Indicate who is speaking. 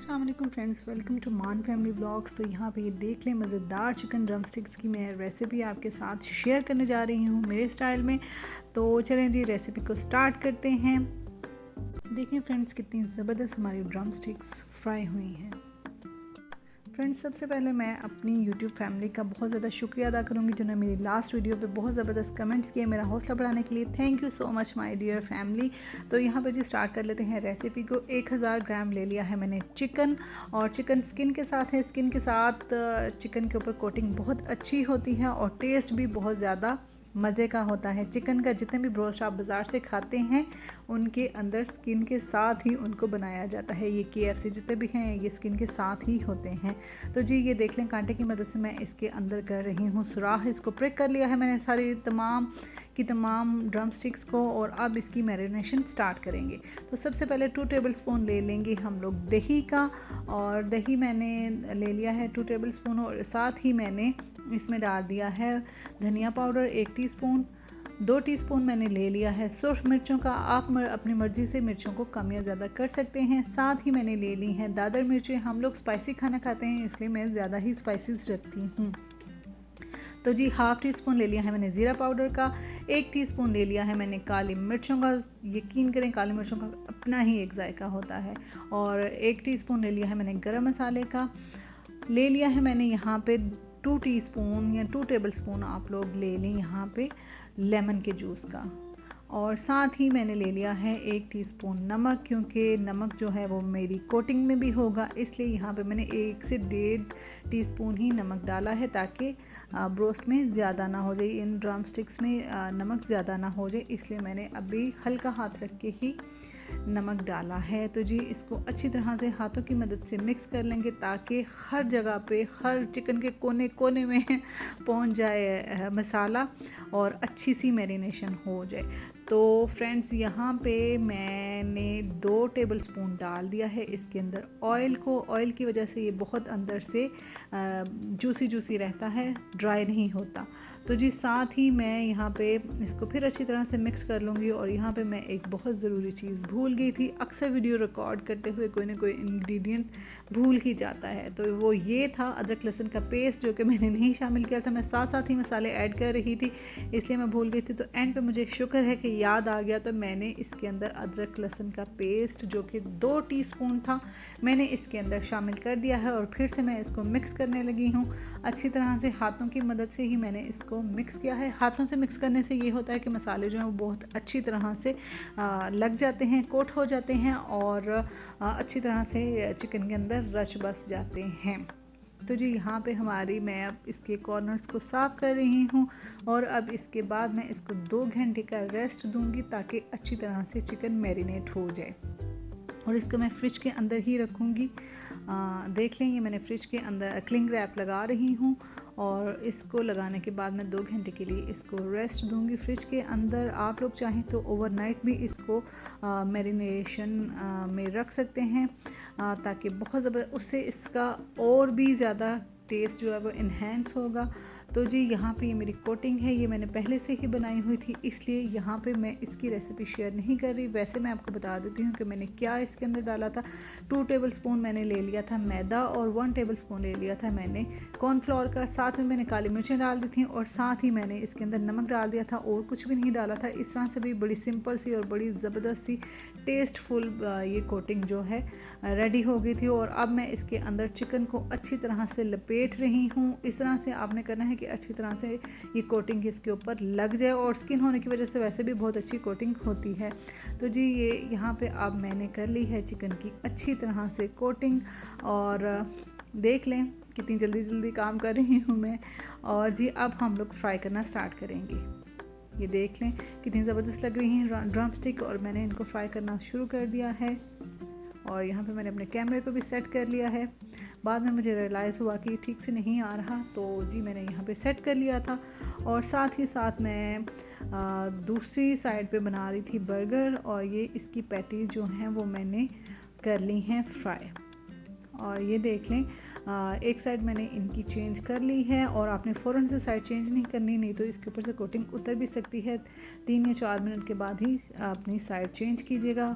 Speaker 1: अस्सलाम वालेकुम friends, welcome to मान फैमिली व्लॉग्स। तो यहाँ पे ये देख लें मज़ेदार चिकन ड्रम स्टिक्स की मैं रेसिपी आपके साथ शेयर करने जा रही हूँ मेरे स्टाइल में। तो चलें जी रेसिपी को स्टार्ट करते हैं। देखें फ्रेंड्स कितनी ज़बरदस्त हमारी ड्रम स्टिक्स फ्राई हुई हैं। फ्रेंड्स सबसे पहले मैं अपनी YouTube फैमिली का बहुत ज़्यादा शुक्रिया अदा करूँगी जिन्होंने मेरी लास्ट वीडियो पे बहुत ज़बरदस्त कमेंट्स किए मेरा हौसला बढ़ाने के लिए। Thank you so much my dear family. तो यहाँ पे जी स्टार्ट कर लेते हैं रेसिपी को। 1000 ग्राम ले लिया है मैंने चिकन, और चिकन स्किन के साथ है। स्किन के साथ चिकन के ऊपर कोटिंग बहुत अच्छी होती है और टेस्ट भी बहुत ज़्यादा मज़े का होता है। चिकन का जितने भी ब्रोस्ट आप बाज़ार से खाते हैं उनके अंदर स्किन के साथ ही उनको बनाया जाता है। ये KFC जितने भी हैं ये स्किन के साथ ही होते हैं। तो जी ये देख लें कांटे की मदद से मैं इसके अंदर कर रही हूँ सुराख। इसको प्रिक कर लिया है मैंने सारी तमाम ड्रम स्टिक्स को, और अब इसकी मैरिनेशन स्टार्ट करेंगे। तो सबसे पहले 2 टेबलस्पून ले लेंगे हम लोग दही का, और दही मैंने ले लिया है 2 टेबलस्पून, और साथ ही मैंने इसमें डाल दिया है धनिया पाउडर 1 टीस्पून। 2 टीस्पून मैंने ले लिया है सुर्ख मिर्चों का। आप अपनी मर्ज़ी से मिर्चों को कम या ज़्यादा कर सकते हैं। साथ ही मैंने ले ली हैं दादर मिर्चें। हम लोग स्पाइसी खाना खाते हैं इसलिए मैं ज़्यादा ही स्पाइसेस रखती हूँ। तो जी ½ टीस्पून ले लिया है मैंने ज़ीरा पाउडर का। 1 टीस्पून ले लिया है मैंने काली मिर्चों का। यकीन करें काली मिर्चों का अपना ही एक जायका होता है। और 1 टीस्पून ले लिया है मैंने गरम मसाले का। ले लिया है मैंने यहाँ पे 2 टीस्पून या 2 टेबलस्पून आप लोग ले लें यहाँ पे लेमन के जूस का। और साथ ही मैंने ले लिया है 1 टीस्पून नमक, क्योंकि नमक जो है वो मेरी कोटिंग में भी होगा, इसलिए यहाँ पे मैंने 1 से 1.5 टीस्पून ही नमक डाला है ताकि ब्रोस्ट में ज़्यादा ना हो जाए, इन ड्रम स्टिक्स में नमक ज़्यादा ना हो जाए, इसलिए मैंने अभी हल्का हाथ रख के ही नमक डाला है। तो जी इसको अच्छी तरह से हाथों की मदद से मिक्स कर लेंगे ताकि हर जगह पे हर चिकन के कोने कोने में पहुंच जाए मसाला और अच्छी सी मैरिनेशन हो जाए। तो फ्रेंड्स यहाँ पे मैंने 2 टेबलस्पून डाल दिया है इसके अंदर ऑयल को। ऑयल की वजह से ये बहुत अंदर से जूसी रहता है, ड्राई नहीं होता। तो जी साथ ही मैं यहाँ पे इसको फिर अच्छी तरह से मिक्स कर लूँगी। और यहाँ पे मैं एक बहुत ज़रूरी चीज़ भूल गई थी। अक्सर वीडियो रिकॉर्ड करते हुए कोई ना कोई इंग्रेडिएंट भूल ही जाता है, तो वो ये था अदरक लहसुन का पेस्ट, जो कि मैंने नहीं शामिल किया था। मैं साथ ही मसाले ऐड कर रही थी इसलिए मैं भूल गई थी। तो एंड पे मुझे शुक्र है कि याद आ गया, तो मैंने इसके अंदर अदरक लहसुन का पेस्ट जो कि 2 टीस्पून था मैंने इसके अंदर शामिल कर दिया है। और फिर से मैं इसको मिक्स करने लगी हूँ अच्छी तरह से। हाथों की मदद से ही मैंने इसको मिक्स किया है। हाथों से मिक्स करने से ये होता है कि मसाले जो हैं वो बहुत अच्छी तरह से लग जाते हैं, कोट हो जाते हैं, और अच्छी तरह से चिकन के अंदर रच बस जाते हैं। तो जी यहाँ पे मैं अब इसके कॉर्नर्स को साफ़ कर रही हूँ, और अब इसके बाद मैं इसको 2 घंटे का रेस्ट दूँगी ताकि अच्छी तरह से चिकन मैरिनेट हो जाए। और इसको मैं फ्रिज के अंदर ही रखूँगी। देख लें ये मैंने फ्रिज के अंदर क्लिंग रैप लगा रही हूँ, और इसको लगाने के बाद मैं 2 घंटे के लिए इसको रेस्ट दूँगी फ्रिज के अंदर। आप लोग चाहें तो ओवरनाइट भी इसको मैरिनेशन में रख सकते हैं ताकि बहुत ज़बरदस्त उससे इसका और भी ज़्यादा टेस्ट जो है वो इन्हेंस होगा। तो जी यहाँ पे ये मेरी कोटिंग है, ये मैंने पहले से ही बनाई हुई थी, इसलिए यहाँ पे मैं इसकी रेसिपी शेयर नहीं कर रही। वैसे मैं आपको बता देती हूँ कि मैंने क्या इसके अंदर डाला था। 2 टेबलस्पून मैंने ले लिया था मैदा, और 1 टेबलस्पून ले लिया था मैंने कॉर्नफ्लोर का। साथ में मैंने काली मिर्चें डाल दी थी, और साथ ही मैंने इसके अंदर नमक डाल दिया था, और कुछ भी नहीं डाला था। इस तरह से भी बड़ी सिंपल सी और बड़ी ज़बरदस्त सी टेस्टफुल ये कोटिंग जो है रेडी हो गई थी। और अब मैं इसके अंदर चिकन को अच्छी तरह से लपेट रही हूँ। इस तरह से आपने करना है कि अच्छी तरह से ये कोटिंग इसके ऊपर लग जाए, और स्किन होने की वजह से वैसे भी बहुत अच्छी कोटिंग होती है। तो जी ये यहाँ पे अब मैंने कर ली है चिकन की अच्छी तरह से कोटिंग, और देख लें कितनी जल्दी काम कर रही हूँ मैं। और जी अब हम लोग फ्राई करना स्टार्ट करेंगे। ये देख लें कितनी ज़बरदस्त लग रही हैं ड्रम स्टिक, और मैंने इनको फ्राई करना शुरू कर दिया है। और यहाँ पे मैंने अपने कैमरे को भी सेट कर लिया है। बाद में मुझे रियलाइज़ हुआ कि ठीक से नहीं आ रहा, तो जी मैंने यहाँ पे सेट कर लिया था। और साथ ही साथ मैं दूसरी साइड पे बना रही थी बर्गर, और ये इसकी पैटीज़ जो हैं वो मैंने कर ली हैं फ्राई। और ये देख लें एक साइड मैंने इनकी चेंज कर ली है, और आपने फ़ौरन से साइड चेंज नहीं करनी, नहीं तो इसके ऊपर से कोटिंग उतर भी सकती है। 3 या 4 मिनट के बाद ही अपनी साइड चेंज कीजिएगा।